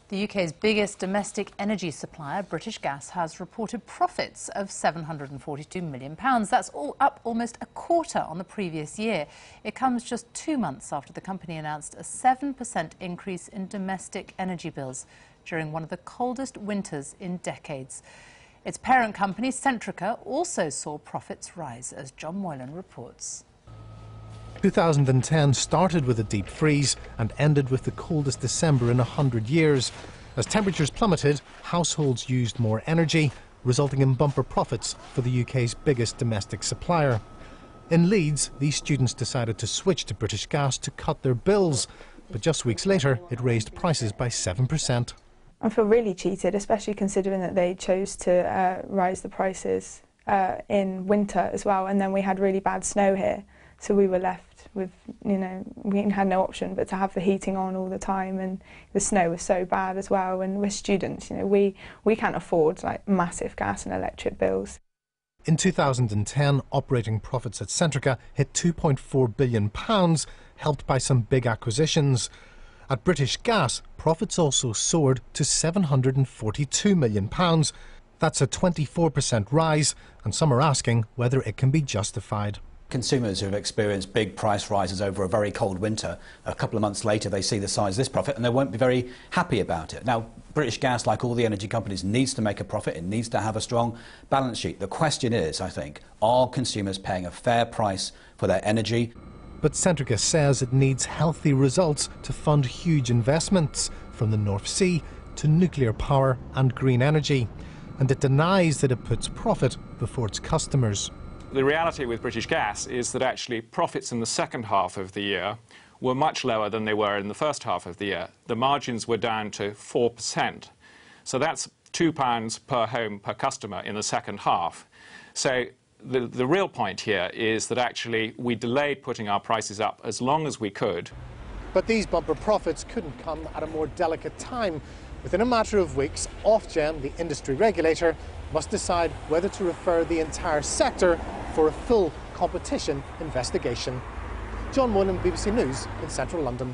The UK's biggest domestic energy supplier, British Gas, has reported profits of £742 million. That's up almost a quarter on the previous year. It comes just 2 months after the company announced a 7% increase in domestic energy bills during one of the coldest winters in decades. Its parent company, Centrica, also saw profits rise, as John Moylan reports. 2010 started with a deep freeze and ended with the coldest December in 100 years. As temperatures plummeted, households used more energy, resulting in bumper profits for the UK's biggest domestic supplier. In Leeds, these students decided to switch to British Gas to cut their bills, but just weeks later it raised prices by 7%. I feel really cheated, especially considering that they chose to rise the prices in winter as well, and then we had really bad snow here. So we were left with, we had no option but to have the heating on all the time, and the snow was so bad as well, and we're students, we can't afford like massive gas and electric bills. In 2010, operating profits at Centrica hit £2.4 billion, helped by some big acquisitions. At British Gas, profits also soared to £742 million. That's a 24% rise, and some are asking whether it can be justified. Consumers who have experienced big price rises over a very cold winter, a couple of months later they see the size of this profit and they won't be very happy about it. Now, British Gas, like all the energy companies, needs to make a profit. It needs to have a strong balance sheet. The question is, I think, are consumers paying a fair price for their energy? But Centrica says it needs healthy results to fund huge investments, from the North Sea to nuclear power and green energy. And it denies that it puts profit before its customers. The reality with British Gas is that actually profits in the second half of the year were much lower than they were in the first half of the year. The margins were down to 4%. So that's £2 per home per customer in the second half. So the real point here is that actually we delayed putting our prices up as long as we could. But these bumper profits couldn't come at a more delicate time. Within a matter of weeks, Ofgem, the industry regulator, must decide whether to refer the entire sector for a full competition investigation. John Moylan, BBC News in central London.